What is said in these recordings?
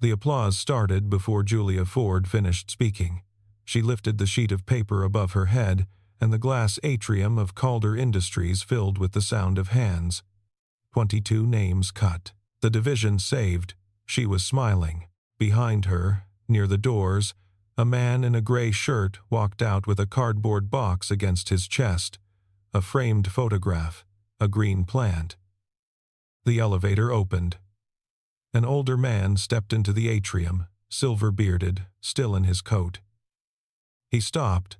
The applause started before Julia Ford finished speaking. She lifted the sheet of paper above her head, and the glass atrium of Calder Industries filled with the sound of hands. 22 names cut. The division saved. She was smiling. Behind her, near the doors, a man in a gray shirt walked out with a cardboard box against his chest, a framed photograph, a green plant. The elevator opened. An older man stepped into the atrium, silver-bearded, still in his coat. He stopped.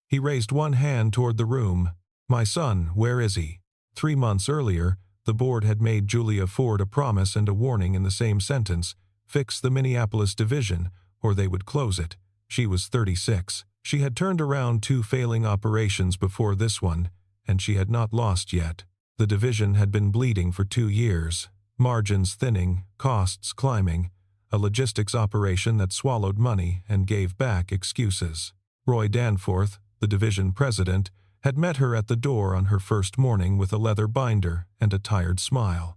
He raised one hand toward the room. "My son, where is he?" 3 months earlier, the board had made Julia Ford a promise and a warning in the same sentence: fix the Minneapolis division, or they would close it. She was 36. She had turned around 2 failing operations before this one, and she had not lost yet. The division had been bleeding for 2 years, margins thinning, costs climbing, a logistics operation that swallowed money and gave back excuses. Roy Danforth, the division president, had met her at the door on her first morning with a leather binder and a tired smile.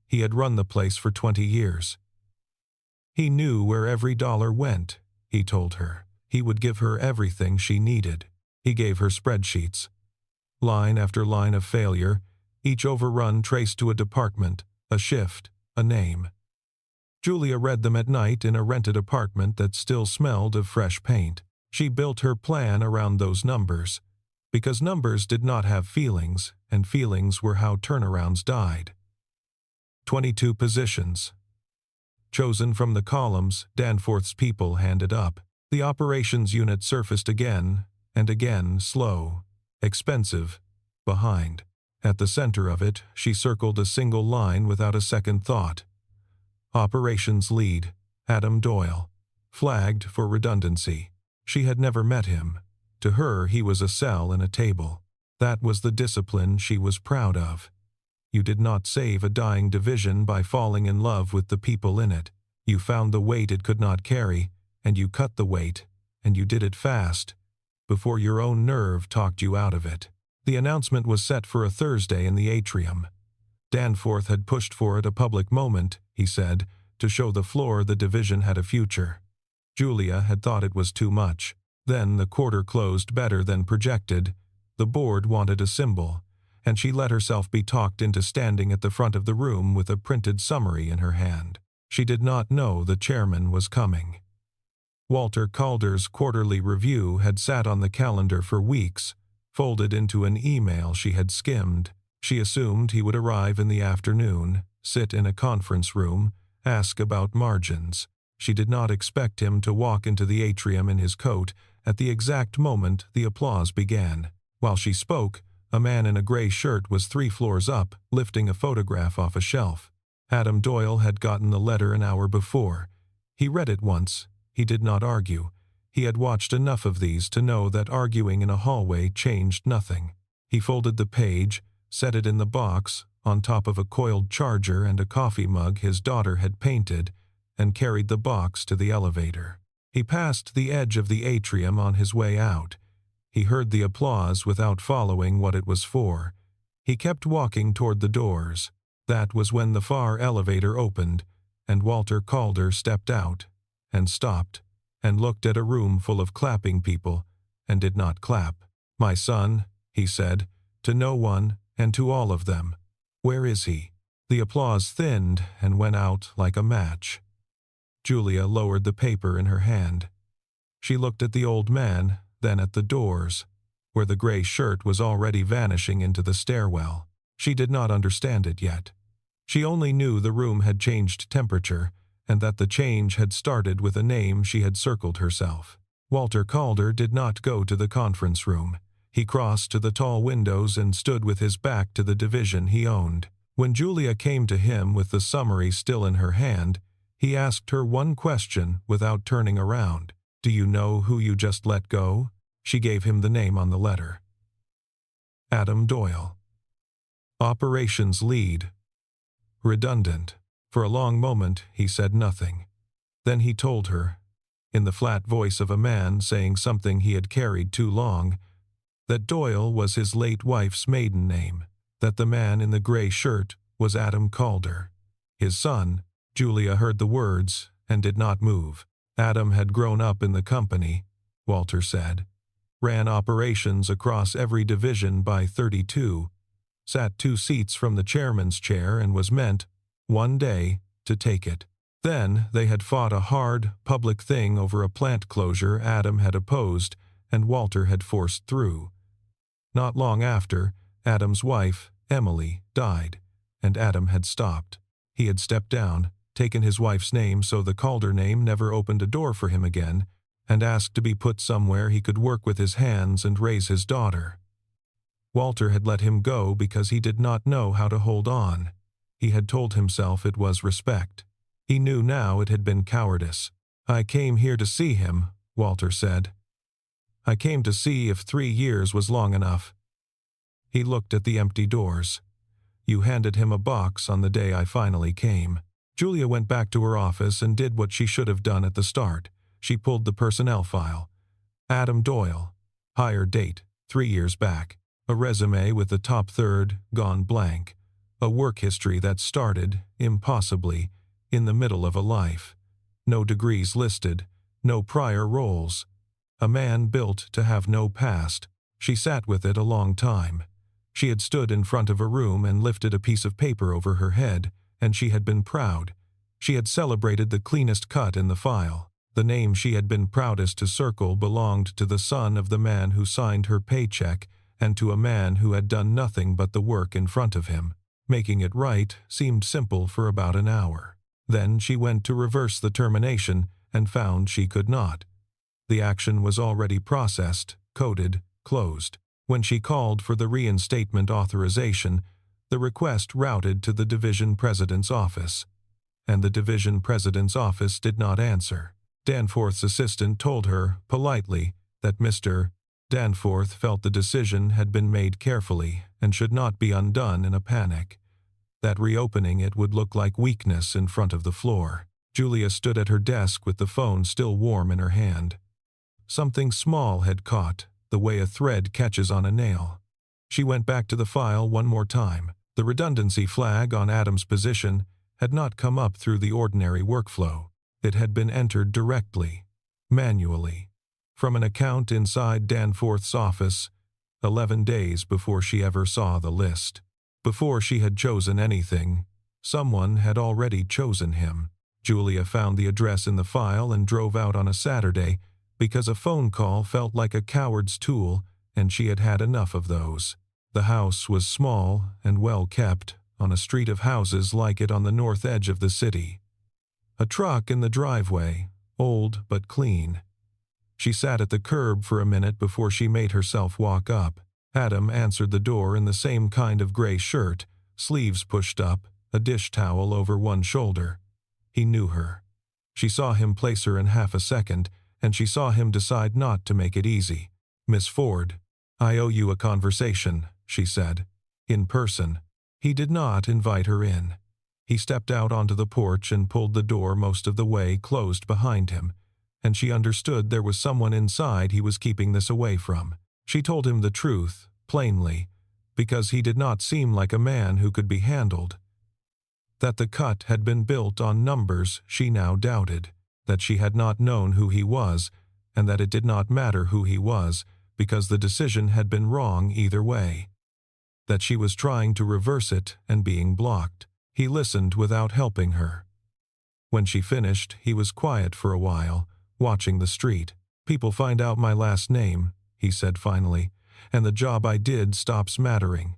He had run the place for 20 years. He knew where every dollar went, he told her. He would give her everything she needed. He gave her spreadsheets. Line after line of failure, each overrun traced to a department, a shift, a name. Julia read them at night in a rented apartment that still smelled of fresh paint. She built her plan around those numbers, because numbers did not have feelings, and feelings were how turnarounds died. 22 positions. Chosen from the columns Danforth's people handed up. The operations unit surfaced again, and again, slow, expensive, behind. At the center of it, she circled a single line without a second thought. Operations lead, Adam Doyle. Flagged for redundancy. She had never met him. To her, he was a cell in a table. That was the discipline she was proud of. You did not save a dying division by falling in love with the people in it. You found the weight it could not carry, and you cut the weight, and you did it fast, before your own nerve talked you out of it. The announcement was set for a Thursday in the atrium. Danforth had pushed for it a public moment, he said, to show the floor the division had a future. Julia had thought it was too much. Then the quarter closed better than projected. The board wanted a symbol, and she let herself be talked into standing at the front of the room with a printed summary in her hand. She did not know the chairman was coming. Walter Calder's quarterly review had sat on the calendar for weeks, folded into an email she had skimmed. She assumed he would arrive in the afternoon, sit in a conference room, ask about margins. She did not expect him to walk into the atrium in his coat at the exact moment the applause began. While she spoke, a man in a gray shirt was 3 floors up, lifting a photograph off a shelf. Adam Doyle had gotten the letter an hour before. He read it once. He did not argue. He had watched enough of these to know that arguing in a hallway changed nothing. He folded the page, set it in the box, on top of a coiled charger and a coffee mug his daughter had painted, and carried the box to the elevator. He passed the edge of the atrium on his way out. He heard the applause without following what it was for. He kept walking toward the doors. That was when the far elevator opened, and Walter Calder stepped out, and stopped, and looked at a room full of clapping people, and did not clap. "My son," he said, to no one and to all of them. "Where is he?" The applause thinned and went out like a match. Julia lowered the paper in her hand. She looked at the old man, then at the doors, where the gray shirt was already vanishing into the stairwell. She did not understand it yet. She only knew the room had changed temperature, and that the change had started with a name she had circled herself. Walter Calder did not go to the conference room. He crossed to the tall windows and stood with his back to the division he owned. When Julia came to him with the summary still in her hand, he asked her one question without turning around. "Do you know who you just let go?" She gave him the name on the letter. Adam Doyle. Operations lead. Redundant. For a long moment he said nothing. Then he told her, in the flat voice of a man saying something he had carried too long, that Doyle was his late wife's maiden name, that the man in the gray shirt was Adam Calder. His son. Julia heard the words, and did not move. Adam had grown up in the company, Walter said. Ran operations across every division by 32, sat 2 seats from the chairman's chair and was meant, one day, to take it. Then they had fought a hard, public thing over a plant closure Adam had opposed and Walter had forced through. Not long after, Adam's wife, Emily, died, and Adam had stopped. He had stepped down, taken his wife's name so the Calder name never opened a door for him again, and asked to be put somewhere he could work with his hands and raise his daughter. Walter had let him go because he did not know how to hold on. He had told himself it was respect. He knew now it had been cowardice. "I came here to see him," Walter said. "I came to see if 3 years was long enough." He looked at the empty doors. "You handed him a box on the day I finally came." Julia went back to her office and did what she should have done at the start. She pulled the personnel file. Adam Doyle. Hire date, 3 years back. A resume with the top third gone blank. A work history that started, impossibly, in the middle of a life. No degrees listed, no prior roles. A man built to have no past. She sat with it a long time. She had stood in front of a room and lifted a piece of paper over her head, and she had been proud. She had celebrated the cleanest cut in the file. The name she had been proudest to circle belonged to the son of the man who signed her paycheck and to a man who had done nothing but the work in front of him. Making it right seemed simple for about an hour. Then she went to reverse the termination and found she could not. The action was already processed, coded, closed. When she called for the reinstatement authorization, the request routed to the division president's office. And the division president's office did not answer. Danforth's assistant told her, politely, that Mr. Danforth felt the decision had been made carefully and should not be undone in a panic. That reopening it would look like weakness in front of the floor. Julia stood at her desk with the phone still warm in her hand. Something small had caught, the way a thread catches on a nail. She went back to the file one more time. The redundancy flag on Adam's position had not come up through the ordinary workflow. It had been entered directly, manually, from an account inside Danforth's office, 11 days before she ever saw the list. Before she had chosen anything, someone had already chosen him. Julia found the address in the file and drove out on a Saturday because a phone call felt like a coward's tool, and she had had enough of those. The house was small and well kept, on a street of houses like it on the north edge of the city. A truck in the driveway, old but clean. She sat at the curb for a minute before she made herself walk up. Adam answered the door in the same kind of gray shirt, sleeves pushed up, a dish towel over one shoulder. He knew her. She saw him place her in half a second, and she saw him decide not to make it easy. "Miss Ford, I owe you a conversation," she said. In person. He did not invite her in. He stepped out onto the porch and pulled the door most of the way closed behind him, and she understood there was someone inside he was keeping this away from. She told him the truth, plainly, because he did not seem like a man who could be handled. That the cut had been built on numbers she now doubted, that she had not known who he was, and that it did not matter who he was, because the decision had been wrong either way. That she was trying to reverse it and being blocked. He listened without helping her. When she finished, he was quiet for a while, watching the street. "People find out my last name," he said finally, "and the job I did stops mattering.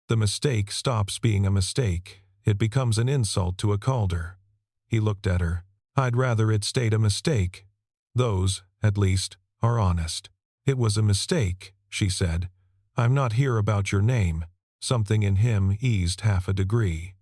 The mistake stops being a mistake. It becomes an insult to a Calder." He looked at her. "I'd rather it stayed a mistake. Those, at least, are honest." "It was a mistake," she said. "I'm not here about your name." Something in him eased half a degree.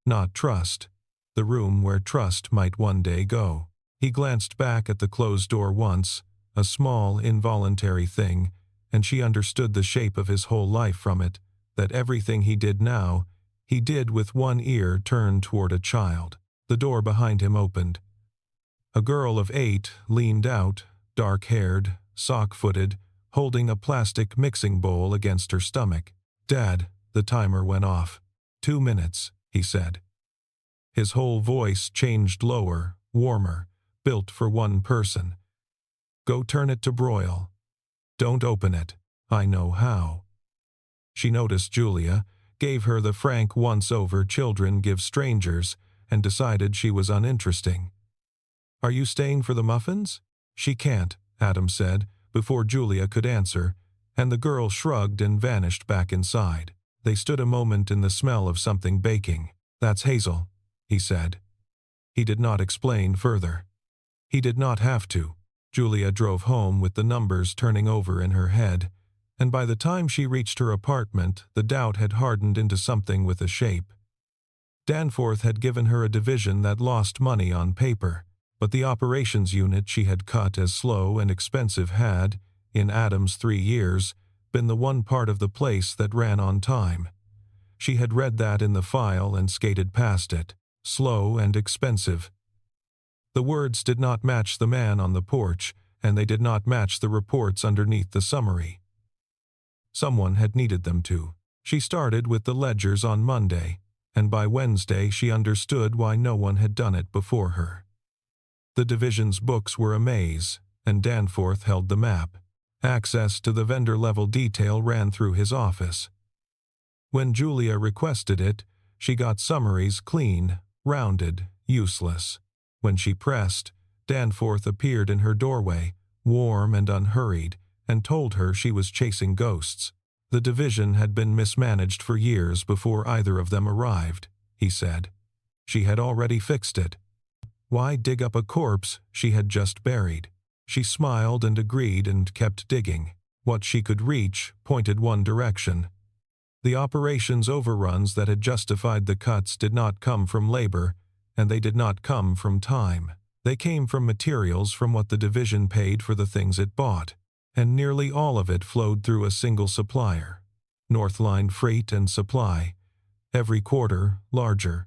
Not trust. The room where trust might one day go. He glanced back at the closed door once, a small, involuntary thing, and she understood the shape of his whole life from it, that everything he did now, he did with one ear turned toward a child. The door behind him opened. A girl of 8 leaned out, dark-haired, sock-footed, holding a plastic mixing bowl against her stomach. "Dad," the timer went off. 2 minutes, he said. His whole voice changed lower, warmer, built for one person. Go turn it to broil. Don't open it. I know how. She noticed Julia, gave her the frank once-over children give strangers, and decided she was uninteresting. Are you staying for the muffins? She can't, Adam said, before Julia could answer, and the girl shrugged and vanished back inside. They stood a moment in the smell of something baking. That's Hazel, he said. He did not explain further. He did not have to. Julia drove home with the numbers turning over in her head, and by the time she reached her apartment, the doubt had hardened into something with a shape. Danforth had given her a division that lost money on paper, but the operations unit she had cut as slow and expensive had, in Adam's 3 years, been the one part of the place that ran on time. She had read that in the file and skated past it. Slow and expensive. The words did not match the man on the porch, and they did not match the reports underneath the summary. Someone had needed them to. She started with the ledgers on Monday, and by Wednesday she understood why no one had done it before her. The division's books were a maze, and Danforth held the map. Access to the vendor-level detail ran through his office. When Julia requested it, she got summaries clean, rounded, useless. When she pressed, Danforth appeared in her doorway, warm and unhurried, and told her she was chasing ghosts. The division had been mismanaged for years before either of them arrived, he said. She had already fixed it. Why dig up a corpse she had just buried? She smiled and agreed and kept digging. What she could reach pointed one direction. The operations overruns that had justified the cuts did not come from labor, and they did not come from time. They came from materials from what the division paid for the things it bought, and nearly all of it flowed through a single supplier. Northline Freight and Supply. Every quarter, larger.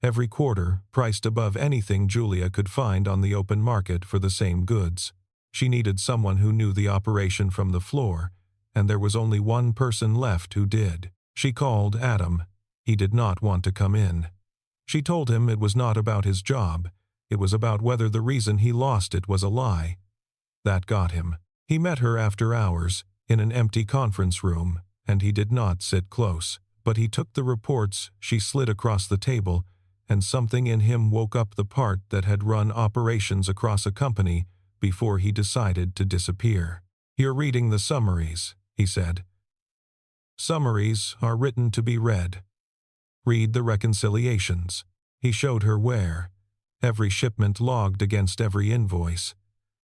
Every quarter, priced above anything Julia could find on the open market for the same goods. She needed someone who knew the operation from the floor, and there was only one person left who did. She called Adam. He did not want to come in. She told him it was not about his job. It was about whether the reason he lost it was a lie. That got him. He met her after hours, in an empty conference room, and he did not sit close. But he took the reports she slid across the table, and something in him woke up the part that had run operations across a company before he decided to disappear. You're reading the summaries, he said. Summaries are written to be read. Read the reconciliations. He showed her where. Every shipment logged against every invoice.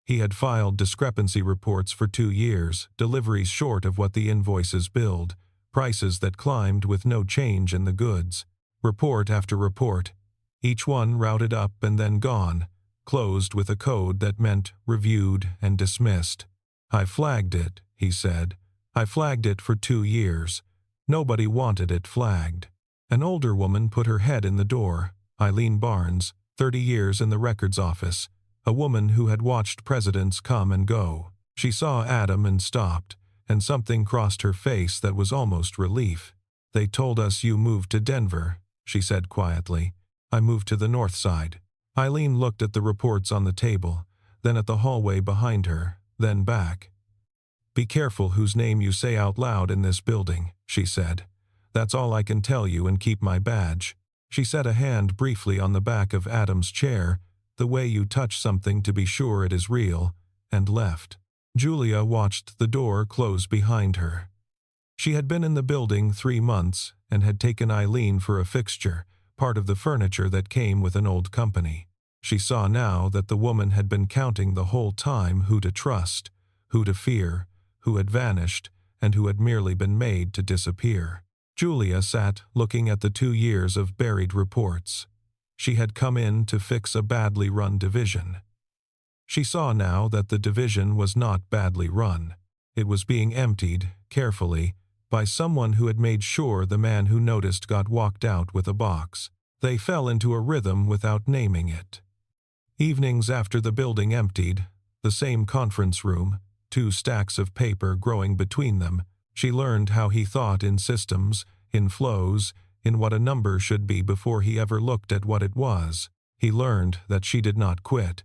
He had filed discrepancy reports for 2 years, deliveries short of what the invoices billed, prices that climbed with no change in the goods. Report after report. Each one routed up and then gone, closed with a code that meant reviewed and dismissed. I flagged it, he said. I flagged it for 2 years. Nobody wanted it flagged. An older woman put her head in the door, Eileen Barnes, 30 years in the records office, a woman who had watched presidents come and go. She saw Adam and stopped, and something crossed her face that was almost relief. They told us you moved to Denver, she said quietly. I moved to the north side. Eileen looked at the reports on the table, then at the hallway behind her, then back. Be careful whose name you say out loud in this building, she said. That's all I can tell you and keep my badge. She set a hand briefly on the back of Adam's chair, the way you touch something to be sure it is real, and left. Julia watched the door close behind her. She had been in the building 3 months and had taken Eileen for a fixture, part of the furniture that came with an old company. She saw now that the woman had been counting the whole time who to trust, who to fear, who had vanished, and who had merely been made to disappear. Julia sat looking at the 2 years of buried reports. She had come in to fix a badly run division. She saw now that the division was not badly run. It was being emptied, carefully, by someone who had made sure the man who noticed got walked out with a box. They fell into a rhythm without naming it. Evenings after the building emptied, the same conference room, 2 stacks of paper growing between them, she learned how he thought in systems, in flows, in what a number should be before he ever looked at what it was. He learned that she did not quit.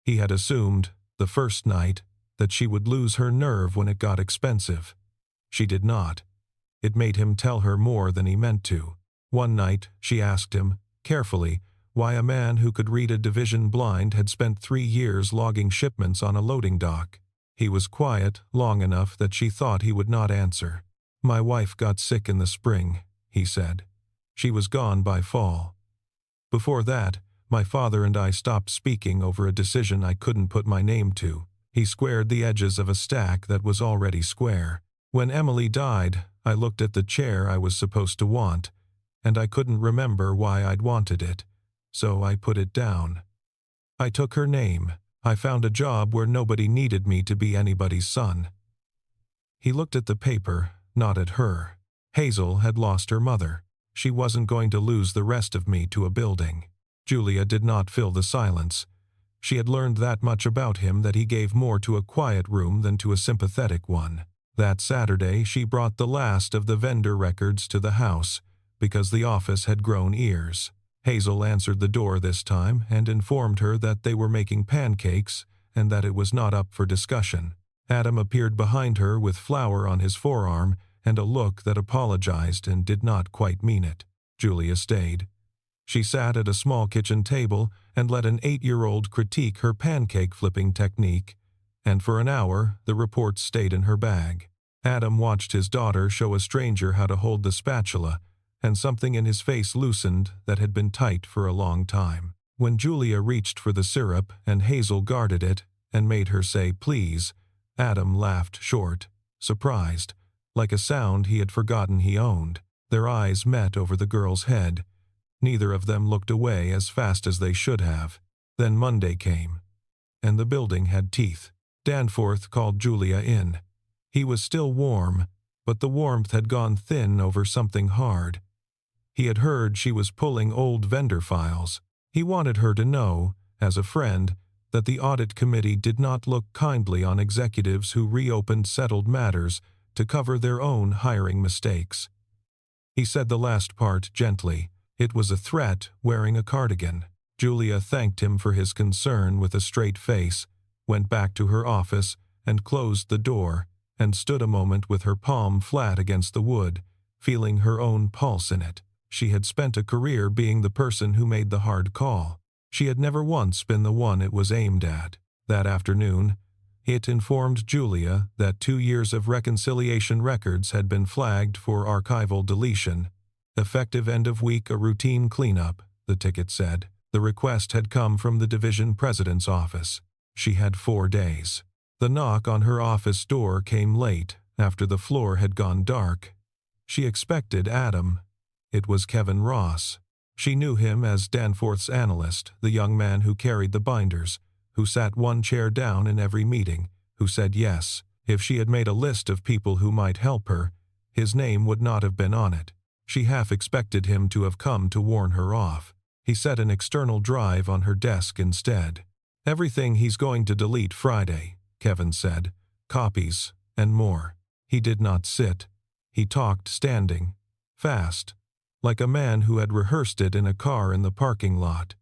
He had assumed, the first night, that she would lose her nerve when it got expensive. She did not. It made him tell her more than he meant to. One night, she asked him, carefully, why a man who could read a division blind had spent 3 years logging shipments on a loading dock. He was quiet long enough that she thought he would not answer. "My wife got sick in the spring," he said. "She was gone by fall. Before that, my father and I stopped speaking over a decision I couldn't put my name to." He squared the edges of a stack that was already square. "When Emily died, I looked at the chair I was supposed to want, and I couldn't remember why I'd wanted it, so I put it down. I took her name. I found a job where nobody needed me to be anybody's son." He looked at the paper, not at her. Hazel had lost her mother. She wasn't going to lose the rest of me to a building. Julia did not fill the silence. She had learned that much about him that he gave more to a quiet room than to a sympathetic one. That Saturday she brought the last of the vendor records to the house, because the office had grown ears. Hazel answered the door this time and informed her that they were making pancakes and that it was not up for discussion. Adam appeared behind her with flour on his forearm and a look that apologized and did not quite mean it. Julia stayed. She sat at a small kitchen table and let an 8-year-old critique her pancake-flipping technique, and for an hour the reports stayed in her bag. Adam watched his daughter show a stranger how to hold the spatula, and something in his face loosened that had been tight for a long time. When Julia reached for the syrup and Hazel guarded it and made her say please, Adam laughed short, surprised, like a sound he had forgotten he owned. Their eyes met over the girl's head. Neither of them looked away as fast as they should have. Then Monday came, and the building had teeth. Danforth called Julia in. He was still warm, but the warmth had gone thin over something hard. He had heard she was pulling old vendor files. He wanted her to know, as a friend, that the audit committee did not look kindly on executives who reopened settled matters to cover their own hiring mistakes. He said the last part gently. It was a threat wearing a cardigan. Julia thanked him for his concern with a straight face, went back to her office and closed the door, and stood a moment with her palm flat against the wood, feeling her own pulse in it. She had spent a career being the person who made the hard call. She had never once been the one it was aimed at. That afternoon, it informed Julia that 2 years of reconciliation records had been flagged for archival deletion. Effective end of week a routine cleanup, the ticket said. The request had come from the division president's office. She had 4 days. The knock on her office door came late, after the floor had gone dark. She expected Adam. It was Kevin Ross. She knew him as Danforth's analyst, the young man who carried the binders, who sat one chair down in every meeting, who said yes. If she had made a list of people who might help her, his name would not have been on it. She half expected him to have come to warn her off. He set an external drive on her desk instead. "Everything he's going to delete Friday," Kevin said. "Copies, and more." He did not sit. He talked standing, fast, like a man who had rehearsed it in a car in the parking lot.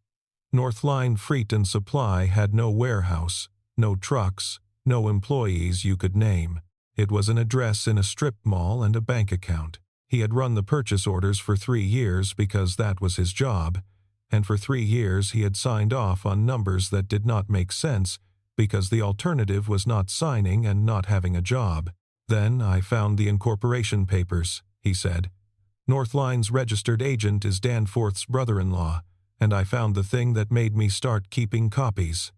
Northline Freight and Supply had no warehouse, no trucks, no employees you could name. It was an address in a strip mall and a bank account. He had run the purchase orders for 3 years because that was his job, and for 3 years he had signed off on numbers that did not make sense because the alternative was not signing and not having a job. "Then I found the incorporation papers," he said. "Northline's registered agent is Danforth's brother-in-law, and I found the thing that made me start keeping copies."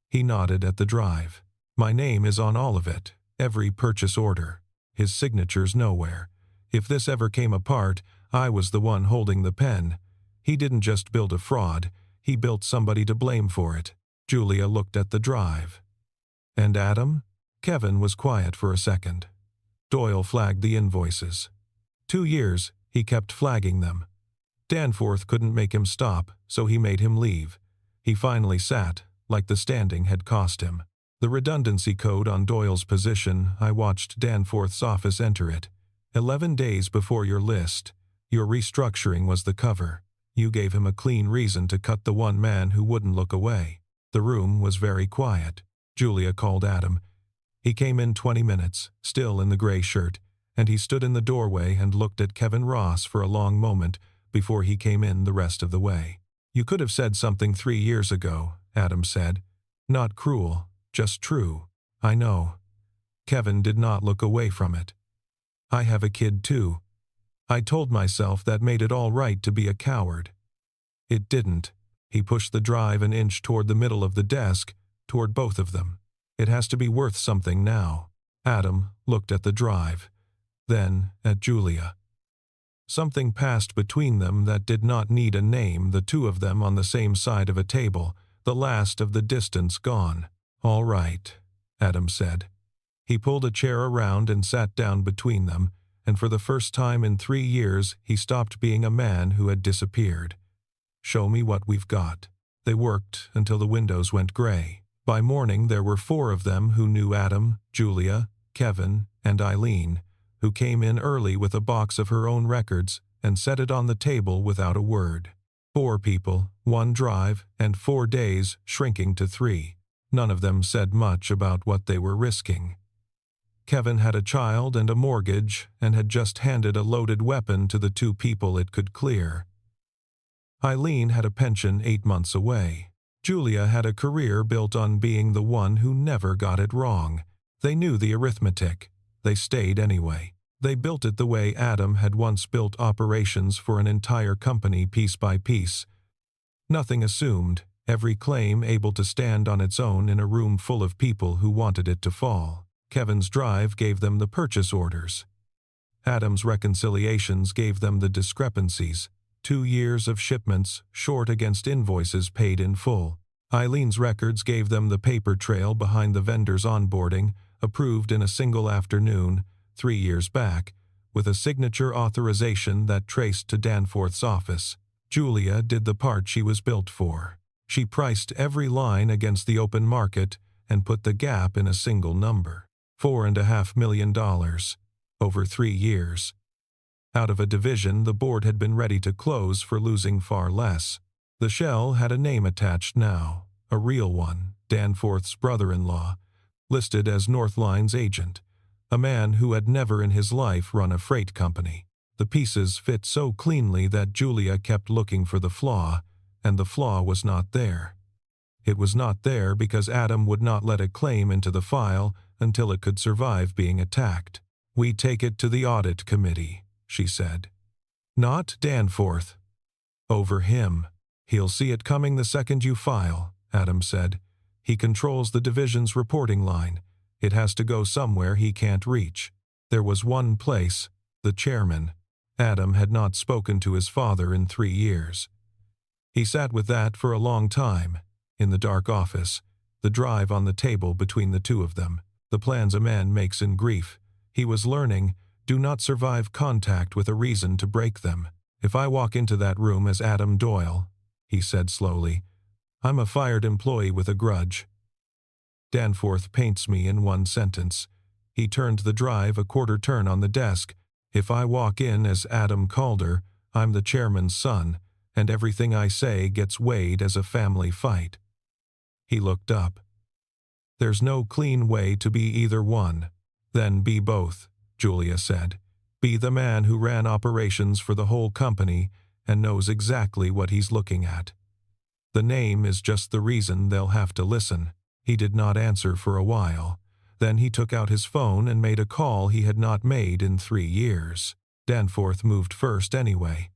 He nodded at the drive. "My name is on all of it, every purchase order. His signature's nowhere. If this ever came apart, I was the one holding the pen. He didn't just build a fraud, he built somebody to blame for it." Julia looked at the drive. "And Adam?" Kevin was quiet for a second. Doyle flagged the invoices. 2 years, he kept flagging them. Danforth couldn't make him stop, so he made him leave. He finally sat, like the standing had cost him. The redundancy code on Doyle's position, I watched Danforth's office enter it. 11 days before your list. Your restructuring was the cover. You gave him a clean reason to cut the one man who wouldn't look away. The room was very quiet. Julia called Adam. He came in 20 minutes, still in the gray shirt, and he stood in the doorway and looked at Kevin Ross for a long moment before he came in the rest of the way. You could have said something 3 years ago, Adam said. Not cruel, just true. I know. Kevin did not look away from it. I have a kid too. I told myself that made it all right to be a coward. It didn't. He pushed the drive an inch toward the middle of the desk, toward both of them. It has to be worth something now. Adam looked at the drive, then at Julia. Something passed between them that did not need a name, the two of them on the same side of a table, the last of the distance gone. All right, Adam said. He pulled a chair around and sat down between them, and for the first time in 3 years he stopped being a man who had disappeared. Show me what we've got. They worked until the windows went gray. By morning there were 4 of them who knew Adam, Julia, Kevin, and Eileen, who came in early with a box of her own records and set it on the table without a word. 4 people, 1 drive, and 4 days shrinking to 3. None of them said much about what they were risking. Kevin had a child and a mortgage and had just handed a loaded weapon to the 2 people it could clear. Eileen had a pension 8 months away. Julia had a career built on being the one who never got it wrong. They knew the arithmetic. They stayed anyway. They built it the way Adam had once built operations for an entire company piece by piece. Nothing assumed, every claim able to stand on its own in a room full of people who wanted it to fall. Kevin's drive gave them the purchase orders. Adam's reconciliations gave them the discrepancies. 2 years of shipments short against invoices paid in full. Eileen's records gave them the paper trail behind the vendor's onboarding, approved in a single afternoon, 3 years back, with a signature authorization that traced to Danforth's office. Julia did the part she was built for. She priced every line against the open market and put the gap in a single number. $4.5 million, over 3 years. Out of a division the board had been ready to close for losing far less. The shell had a name attached now, a real one, Danforth's brother-in-law, listed as Northline's agent, a man who had never in his life run a freight company. The pieces fit so cleanly that Julia kept looking for the flaw, and the flaw was not there. It was not there because Adam would not let a claim into the file until it could survive being attacked. We take it to the audit committee, she said. Not Danforth. Over him. He'll see it coming the second you file, Adam said. He controls the division's reporting line. It has to go somewhere he can't reach. There was one place, the chairman. Adam had not spoken to his father in 3 years. He sat with that for a long time, in the dark office, the drive on the table between the two of them. The plans a man makes in grief. He was learning, do not survive contact with a reason to break them. If I walk into that room as Adam Doyle, he said slowly, I'm a fired employee with a grudge. Danforth paints me in one sentence. He turned the drive a quarter turn on the desk. If I walk in as Adam Calder, I'm the chairman's son, and everything I say gets weighed as a family fight. He looked up. There's no clean way to be either one. Then be both, Julia said. Be the man who ran operations for the whole company and knows exactly what he's looking at. The name is just the reason they'll have to listen. He did not answer for a while. Then he took out his phone and made a call he had not made in 3 years. Danforth moved first anyway.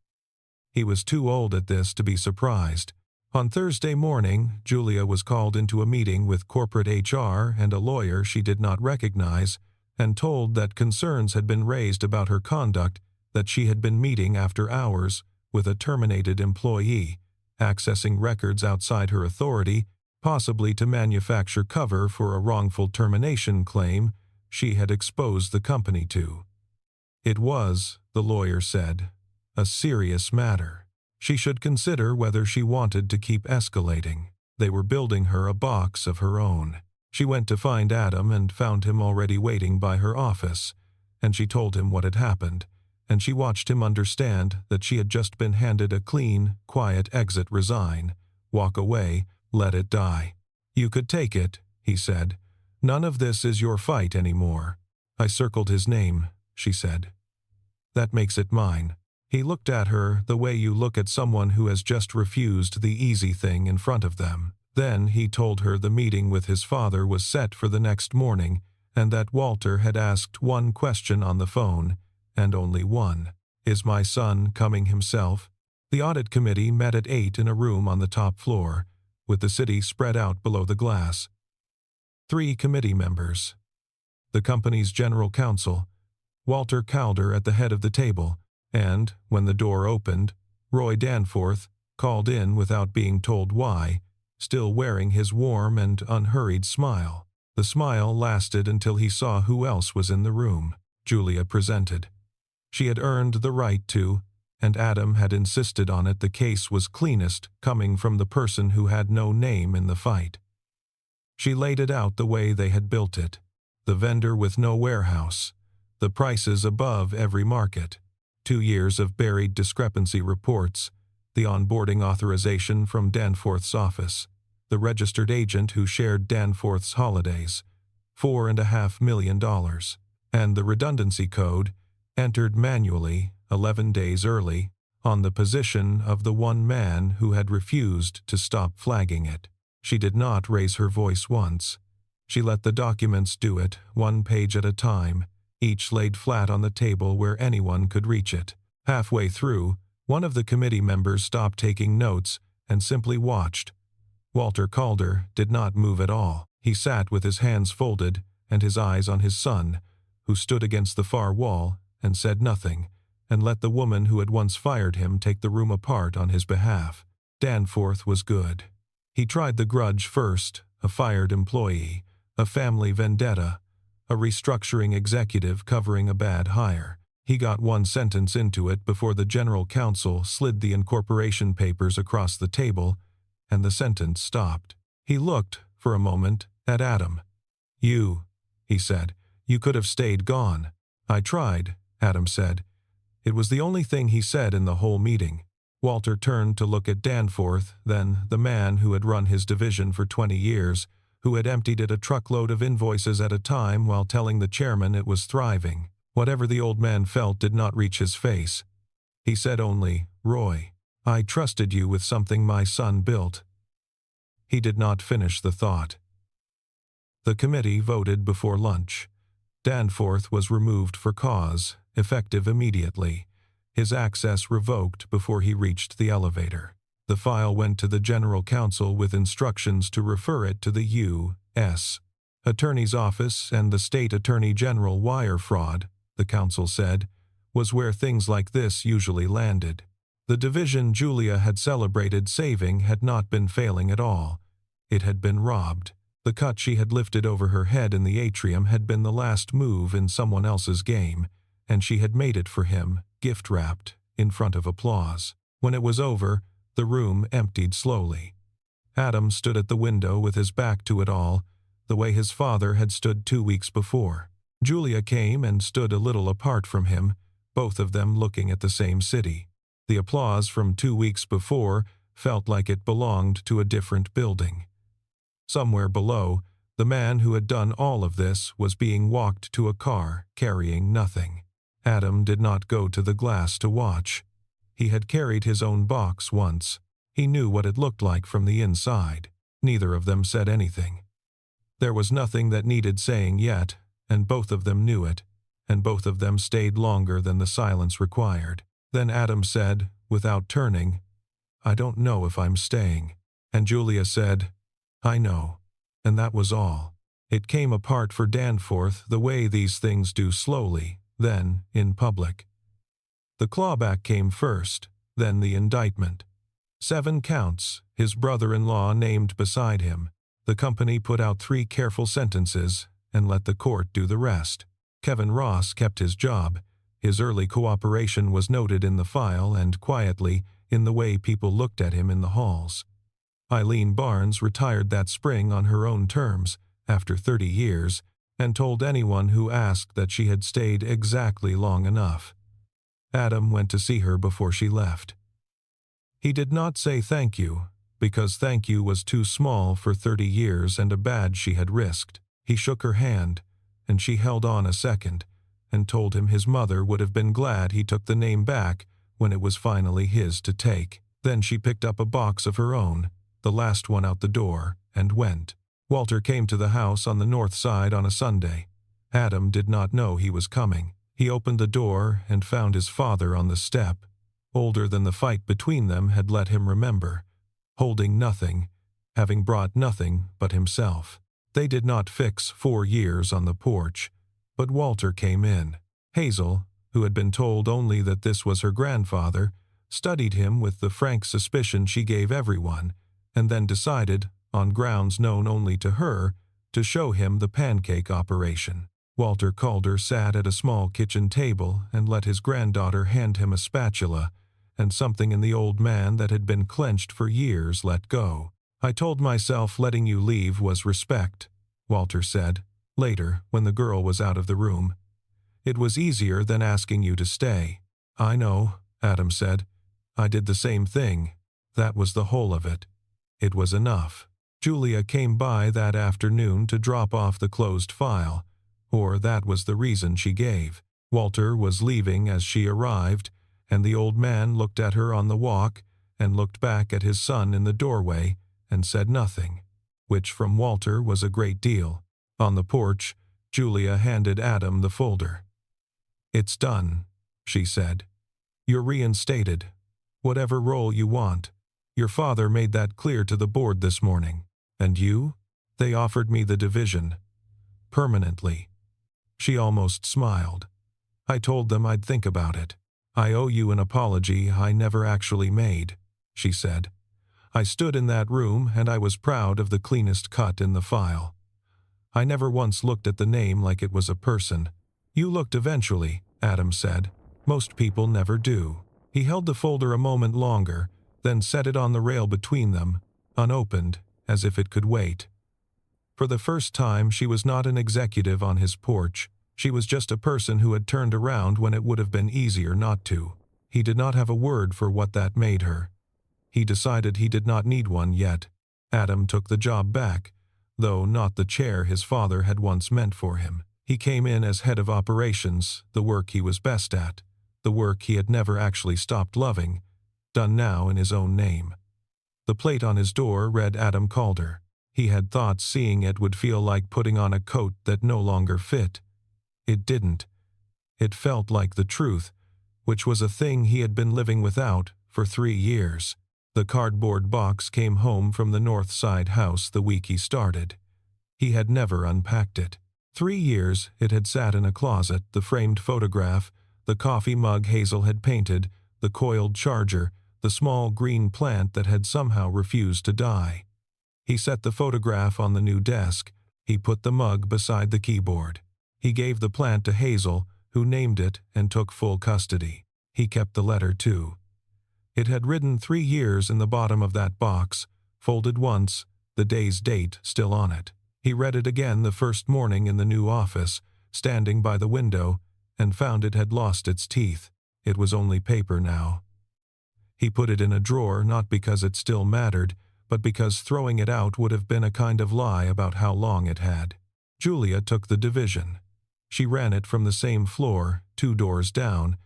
He was too old at this to be surprised. On Thursday morning, Julia was called into a meeting with corporate HR and a lawyer she did not recognize, and told that concerns had been raised about her conduct, that she had been meeting after hours with a terminated employee, accessing records outside her authority, possibly to manufacture cover for a wrongful termination claim she had exposed the company to. It was, the lawyer said, a serious matter. She should consider whether she wanted to keep escalating. They were building her a box of her own. She went to find Adam and found him already waiting by her office, and she told him what had happened, and she watched him understand that she had just been handed a clean, quiet exit. Resign, walk away, let it die. You could take it, he said. None of this is your fight anymore. I circled his name, she said. That makes it mine. He looked at her the way you look at someone who has just refused the easy thing in front of them. Then he told her the meeting with his father was set for the next morning, and that Walter had asked one question on the phone, and only one. Is my son coming himself? The audit committee met at 8 in a room on the top floor, with the city spread out below the glass. 3 committee members. The company's general counsel, Walter Calder, at the head of the table, and, when the door opened, Roy Danforth, called in without being told why, still wearing his warm and unhurried smile. The smile lasted until he saw who else was in the room. Julia presented. She had earned the right to, and Adam had insisted on it. The case was cleanest coming from the person who had no name in the fight. She laid it out the way they had built it. The vendor with no warehouse. The prices above every market. 2 years of buried discrepancy reports. The onboarding authorization from Danforth's office. The registered agent who shared Danforth's holidays. $4.5 million. And the redundancy code, entered manually, 11 days early, on the position of the one man who had refused to stop flagging it. She did not raise her voice once. She let the documents do it, 1 page at a time, each laid flat on the table where anyone could reach it. Halfway through, one of the committee members stopped taking notes and simply watched. Walter Calder did not move at all. He sat with his hands folded and his eyes on his son, who stood against the far wall, and said nothing, and let the woman who had once fired him take the room apart on his behalf. Danforth was good. He tried the grudge first, a fired employee, a family vendetta, a restructuring executive covering a bad hire. He got 1 sentence into it before the general counsel slid the incorporation papers across the table, and the sentence stopped. He looked, for a moment, at Adam. You, he said, you could have stayed gone. I tried, Adam said. It was the only thing he said in the whole meeting. Walter turned to look at Danforth, then the man who had run his division for 20 years, who had emptied it a truckload of invoices at a time while telling the chairman it was thriving. Whatever the old man felt did not reach his face. He said only, Roy, I trusted you with something my son built. He did not finish the thought. The committee voted before lunch. Danforth was removed for cause, effective immediately. His access revoked before he reached the elevator. The file went to the general counsel with instructions to refer it to the U.S. Attorney's Office and the State Attorney General. Wire fraud, the counsel said, was where things like this usually landed. The division Julia had celebrated saving had not been failing at all. It had been robbed. The cut she had lifted over her head in the atrium had been the last move in someone else's game, and she had made it for him, gift-wrapped, in front of applause. When it was over, the room emptied slowly. Adam stood at the window with his back to it all, the way his father had stood 2 weeks before. Julia came and stood a little apart from him, both of them looking at the same city. The applause from 2 weeks before felt like it belonged to a different building. Somewhere below, the man who had done all of this was being walked to a car carrying nothing. Adam did not go to the glass to watch. He had carried his own box once. He knew what it looked like from the inside. Neither of them said anything. There was nothing that needed saying yet, and both of them knew it, and both of them stayed longer than the silence required. Then Adam said, without turning, I don't know if I'm staying. And Julia said, I know. And that was all. It came apart for Danforth the way these things do, slowly, then in public. The clawback came first, then the indictment. 7 counts, his brother-in-law named beside him. The company put out 3 careful sentences and let the court do the rest. Kevin Ross kept his job. His early cooperation was noted in the file and quietly in the way people looked at him in the halls. Eileen Barnes retired that spring on her own terms, after 30 years, and told anyone who asked that she had stayed exactly long enough. Adam went to see her before she left. He did not say thank you, because thank you was too small for 30 years and a badge she had risked. He shook her hand, and she held on a second, and told him his mother would have been glad he took the name back when it was finally his to take. Then she picked up a box of her own, the last one out the door, and went. Walter came to the house on the north side on a Sunday. Adam did not know he was coming. He opened the door and found his father on the step, older than the fight between them had let him remember, holding nothing, having brought nothing but himself. They did not fix 4 years on the porch, but Walter came in. Hazel, who had been told only that this was her grandfather, studied him with the frank suspicion she gave everyone, and then decided, on grounds known only to her, to show him the pancake operation. Walter Calder sat at a small kitchen table and let his granddaughter hand him a spatula, and something in the old man that had been clenched for years let go. "I told myself letting you leave was respect," Walter said, later, when the girl was out of the room. "It was easier than asking you to stay." "I know," Adam said. "I did the same thing. That was the whole of it. It was enough." Julia came by that afternoon to drop off the closed file, or that was the reason she gave. Walter was leaving as she arrived, and the old man looked at her on the walk and looked back at his son in the doorway and said nothing, which from Walter was a great deal. On the porch, Julia handed Adam the folder. "It's done," she said. "You're reinstated. Whatever role you want. Your father made that clear to the board this morning. And you? They offered me the division. Permanently." She almost smiled. "I told them I'd think about it. I owe you an apology I never actually made," she said. "I stood in that room and I was proud of the cleanest cut in the file. I never once looked at the name like it was a person." "You looked eventually," Adam said. "Most people never do." He held the folder a moment longer, then set it on the rail between them, unopened, as if it could wait. For the first time, she was not an executive on his porch. She was just a person who had turned around when it would have been easier not to. He did not have a word for what that made her. He decided he did not need one yet. Adam took the job back, though not the chair his father had once meant for him. He came in as head of operations, the work he was best at, the work he had never actually stopped loving, done now in his own name. The plate on his door read Adam Calder. He had thought seeing it would feel like putting on a coat that no longer fit. It didn't. It felt like the truth, which was a thing he had been living without for 3 years. The cardboard box came home from the North Side house the week he started. He had never unpacked it. 3 years it had sat in a closet, the framed photograph, the coffee mug Hazel had painted, the coiled charger, the small green plant that had somehow refused to die. He set the photograph on the new desk. He put the mug beside the keyboard. He gave the plant to Hazel, who named it and took full custody. He kept the letter, too. It had ridden 3 years in the bottom of that box, folded once, the day's date still on it. He read it again the first morning in the new office, standing by the window, and found it had lost its teeth. It was only paper now. He put it in a drawer not because it still mattered, but because throwing it out would have been a kind of lie about how long it had. Julia took the division. She ran it from the same floor, 2 doors down,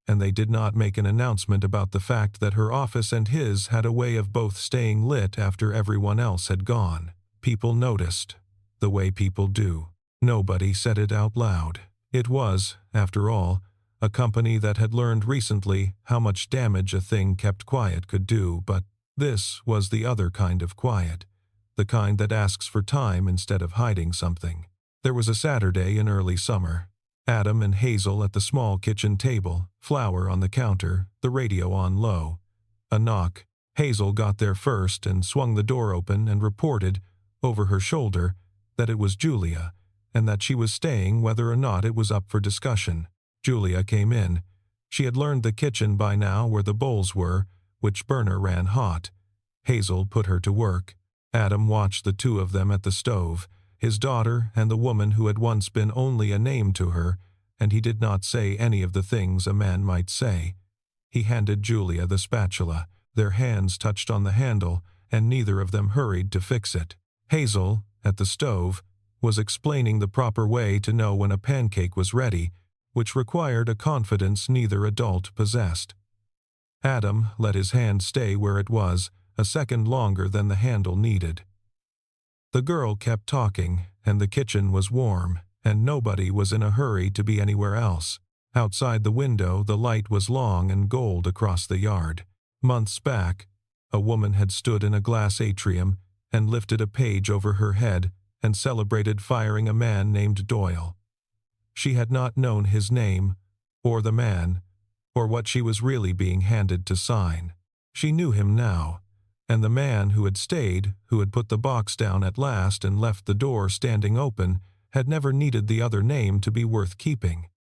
and they did not make an announcement about the fact that her office and his had a way of both staying lit after everyone else had gone. People noticed, the way people do. Nobody said it out loud. It was, after all, a company that had learned recently how much damage a thing kept quiet could do, but this was the other kind of quiet, the kind that asks for time instead of hiding something. There was a Saturday in early summer. Adam and Hazel at the small kitchen table, flour on the counter, the radio on low. A knock. Hazel got there first and swung the door open and reported, over her shoulder, that it was Julia, and that she was staying whether or not it was up for discussion. Julia came in. She had learned the kitchen by now where the bowls were, which burner ran hot. Hazel put her to work. Adam watched the 2 of them at the stove, his daughter and the woman who had once been only a name to her, and he did not say any of the things a man might say. He handed Julia the spatula. Their hands touched on the handle, and neither of them hurried to fix it. Hazel, at the stove, was explaining the proper way to know when a pancake was ready, which required a confidence neither adult possessed. Adam let his hand stay where it was, a second longer than the handle needed. The girl kept talking, and the kitchen was warm, and nobody was in a hurry to be anywhere else. Outside the window, the light was long and gold across the yard. Months back, a woman had stood in a glass atrium and lifted a page over her head and celebrated firing a man named Doyle. She had not known his name, or the man, or what she was really being handed to sign. She knew him now, and the man who had stayed, who had put the box down at last and left the door standing open, had never needed the other name to be worth keeping.